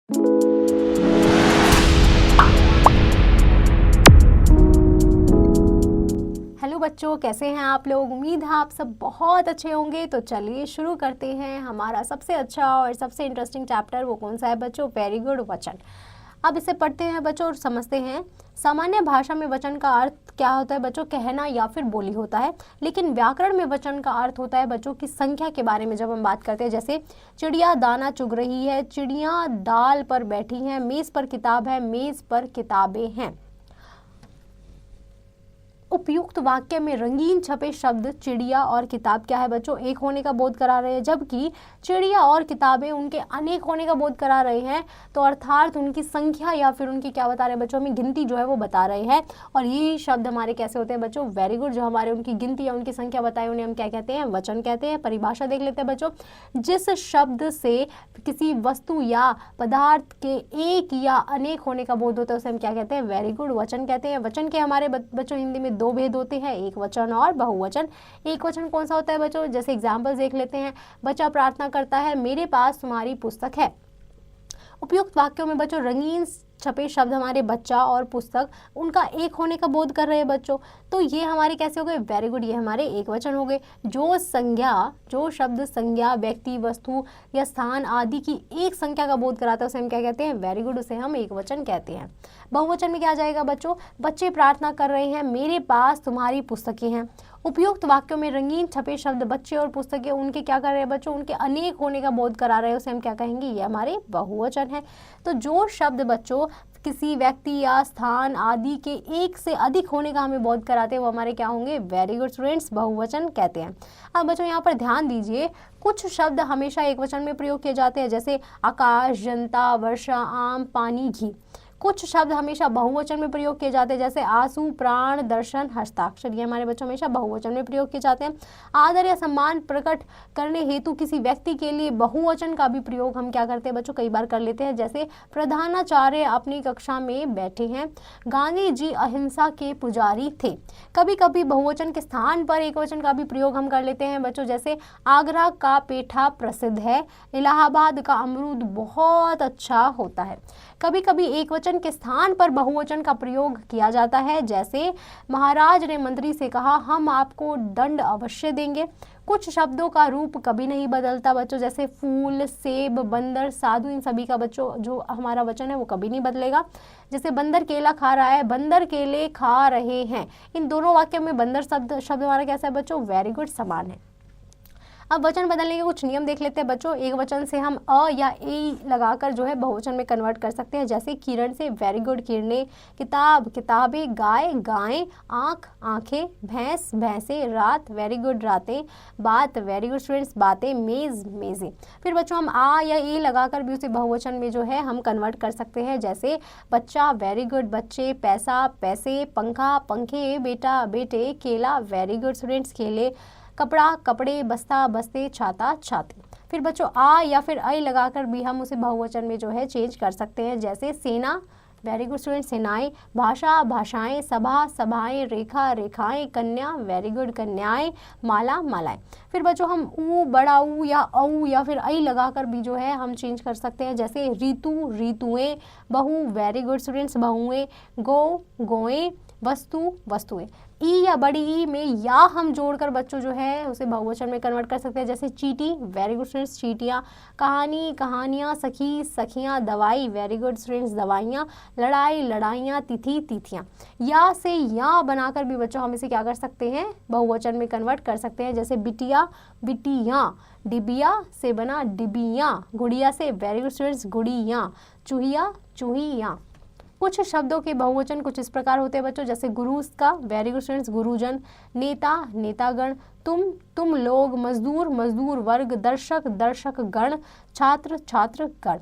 Hello बच्चों, कैसे हैं आप लोग। उम्मीद है आप सब बहुत अच्छे होंगे। तो चलिए शुरू करते हैं। हमारा सबसे अच्छा और सबसे इंटरेस्टिंग चैप्टर वो कौन सा है बच्चों? वेरी गुड, वचन। अब इसे पढ़ते हैं बच्चों और समझते हैं। सामान्य भाषा में वचन का अर्थ क्या होता है बच्चों? कहना या फिर बोली होता है। लेकिन व्याकरण में वचन का अर्थ होता है बच्चों की संख्या के बारे में जब हम बात करते हैं। जैसे चिड़िया दाना चुग रही है, चिड़िया डाल पर बैठी हैं, मेज पर किताब है, मेज पर किताबें हैं। उपयुक्त वाक्य में रंगीन छपे शब्द चिड़िया और किताब क्या है बच्चों? एक होने का बोध करा रहे हैं, जबकि चिड़िया और किताबें उनके अनेक होने का बोध करा रहे हैं। तो अर्थात उनकी संख्या या फिर उनकी क्या बता रहे हैं बच्चों? हमें गिनती जो है वो बता रहे हैं। और यही शब्द हमारे कैसे होते हैं बच्चों? Very good. जो हमारे उनकी गिनती या उनकी संख्या बताए उन्हें हम क्या कहते हैं? वचन कहते हैं। परिभाषा देख लेते हैं बच्चों। जिस शब्द से किसी वस्तु या पदार्थ के एक या अनेक होने का बोध होता है उसे हम क्या कहते हैं? वेरी गुड, वचन कहते हैं। वचन के हमारे बच्चों हिंदी में दो भेद होते हैं, एक वचन और बहुवचन। एक वचन कौन सा होता है बच्चों? जैसे एग्जाम्पल देख लेते हैं। बच्चा प्रार्थना करता है, मेरे पास तुम्हारी पुस्तक है। उपयुक्त वाक्यों में बच्चों रंगीन छपे शब्द हमारे बच्चा और पुस्तक उनका एक होने का बोध कर रहे हैं बच्चों। तो ये हमारे कैसे हो गए? वेरी गुड, ये हमारे एक वचन हो गए। जो शब्द संज्ञा, व्यक्ति, वस्तु या स्थान आदि की एक संख्या का बोध कराता है उसे हम क्या कहते हैं? वेरी गुड, उसे हम एक वचन कहते हैं। बहुवचन में क्या आ जाएगा बच्चों? बच्चे प्रार्थना कर रहे हैं, मेरे पास तुम्हारी पुस्तकें हैं। उपयुक्त वाक्यों में रंगीन छपे शब्द बच्चे और पुस्तकें उनके क्या कर रहे हैं बच्चों? उनके अनेक होने का बोध करा रहे हैं उसे हम क्या कहेंगे? ये हमारे बहुवचन है। तो जो शब्द बच्चों किसी व्यक्ति या स्थान आदि के एक से अधिक होने का हमें बोध कराते हैं वो हमारे क्या होंगे? वेरी गुड स्टूडेंट्स, बहुवचन कहते हैं। अब बच्चों यहाँ पर ध्यान दीजिए, कुछ शब्द हमेशा एक वचन में प्रयोग किए जाते हैं, जैसे आकाश, जनता, वर्षा, आम, पानी, घी। कुछ शब्द हमेशा बहुवचन में प्रयोग किए जाते हैं, जैसे आंसू, प्राण, दर्शन, हस्ताक्षर। ये हमारे बच्चों हमेशा बहुवचन में प्रयोग किए जाते हैं। आदर या सम्मान प्रकट करने हेतु किसी व्यक्ति के लिए बहुवचन का भी प्रयोग हम क्या करते हैं बच्चों? कई बार कर लेते हैं। जैसे प्रधानाचार्य अपनी कक्षा में बैठे हैं, गांधी जी अहिंसा के पुजारी थे। कभी कभी बहुवचन के स्थान पर एक वचन का भी प्रयोग हम कर लेते हैं बच्चों। जैसे आगरा का पेठा प्रसिद्ध है, इलाहाबाद का अमरूद बहुत अच्छा होता है। कभी कभी एक वचन के स्थान पर बहुवचन का प्रयोग किया जाता है, जैसे महाराज ने मंत्री से कहा, हम आपको दंड अवश्य देंगे। कुछ शब्दों का रूप कभी नहीं बदलता बच्चों, जैसे फूल, सेब, बंदर, साधु। इन सभी का बच्चों जो हमारा वचन है वो कभी नहीं बदलेगा। जैसे बंदर केला खा रहा है, बंदर केले खा रहे हैं। इन दोनों वाक्यों में बंदर शब्द हमारा कैसा है बच्चों? वेरी गुड, समान है। अब वचन बदलने के कुछ नियम देख लेते हैं बच्चों। एक वचन से हम अ या ए लगाकर जो है बहुवचन में कन्वर्ट कर सकते हैं, जैसे किरण से वेरी गुड, किरणें। किताब, किताबें। गाय, गायें। आँख, आँखें। भैंस, भैंसे। रात, वेरी गुड, रातें। बात, वेरी गुड स्टूडेंट्स, बातें। मेज, मेजें। फिर बच्चों हम आ या ए लगाकर भी उसे बहुवचन में जो है हम कन्वर्ट कर सकते हैं, जैसे बच्चा, वेरी गुड, बच्चे। पैसा, पैसे। पंखा, पंखे। बेटा, बेटे। केला, वेरी गुड स्टूडेंट्स, केले। कपड़ा, कपड़े। बस्ता, बस्ते। छाता, छाते। फिर बच्चों आ या फिर ऐ लगाकर भी हम उसे बहुवचन में जो है चेंज कर सकते हैं, जैसे सेना, वेरी गुड स्टूडेंट, सेनाएं। भाषा, भाषाएं। सभा, सभाएं। रेखा, रेखाएं। कन्या, वेरी गुड, कन्याएं। माला, मालाएं। फिर बच्चों हम ऊ, बड़ा ऊ या औ या फिर ऐ लगाकर भी जो है हम चेंज कर सकते हैं, जैसे ऋतु, ऋतुएं। बहू, वेरी गुड स्टूडेंट्स, बहुएं। गौ, गौएं। वस्तु, वस्तुएं। ई या बड़ी ई में या हम जोड़कर बच्चों जो है उसे बहुवचन में कन्वर्ट कर सकते हैं, जैसे चीटी, वेरी गुड स्टूडेंट्स, चीटियाँ। कहानी, कहानियाँ। सखी, सखियाँ। दवाई, वेरी गुड स्टूडेंट्स, दवाइयाँ। लड़ाई, लड़ाइयाँ। तिथि, तिथियाँ। या से या बनाकर भी बच्चों हम इसे क्या कर सकते हैं? बहुवचन में कन्वर्ट कर सकते हैं, जैसे बिटिया, बिटियाँ। डिबिया से बना डिबियाँ। गुड़िया से, वेरी गुड स्टूडेंट्स, गुड़ियाँ। चूहिया, चूहियाँ। कुछ शब्दों के बहुवचन कुछ इस प्रकार होते हैं बच्चों, जैसे गुरु का, वेरी गुड स्टूडेंट्स, गुरुजन। नेता, नेतागण। तुम लोग। मजदूर, मजदूर वर्ग। दर्शक, दर्शक गण। छात्र, छात्र गण।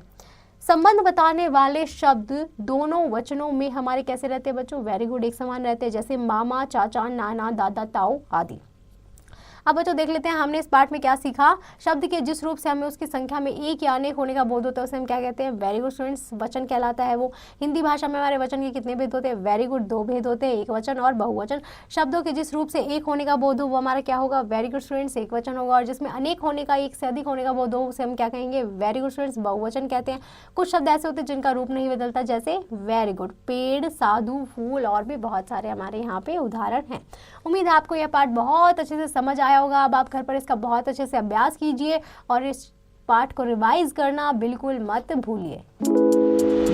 संबंध बताने वाले शब्द दोनों वचनों में हमारे कैसे रहते हैं बच्चों? वेरी गुड, एक समान रहते हैं, जैसे मामा, चाचा, नाना, दादा, ताऊ आदि। अब बच्चों देख लेते हैं हमने इस पार्ट में क्या सीखा। शब्द के जिस रूप से हमें उसकी संख्या में एक या अनेक होने का बोध होता है उसे हम क्या कहते हैं, वेरी गुड स्टूडेंट्स, वचन कहलाता है वो। हिंदी भाषा में हमारे वचन के कितने भेद होते हैं, वेरी गुड, 2 भेद होते हैं, एक वचन और बहुवचन। शब्दों के जिस रूप से एक होने का बोध हो वो हमारा क्या होगा, वेरी गुड स्टूडेंट्स, एक वचन होगा। और जिसमें अनेक होने का, एक से अधिक होने का बोध हो उसे हम क्या कहेंगे, वेरी गुड स्टूडेंट्स, बहुवचन कहते हैं। कुछ शब्द ऐसे होते हैं जिनका रूप नहीं बदलता, जैसे वेरी गुड, पेड़, साधु, फूल और भी बहुत सारे हमारे यहाँ पे उदाहरण हैं। उम्मीद है आपको यह पार्ट बहुत अच्छे से समझ आया होगा। अब आप घर पर इसका बहुत अच्छे से अभ्यास कीजिए और इस पार्ट को रिवाइज करना बिल्कुल मत भूलिए।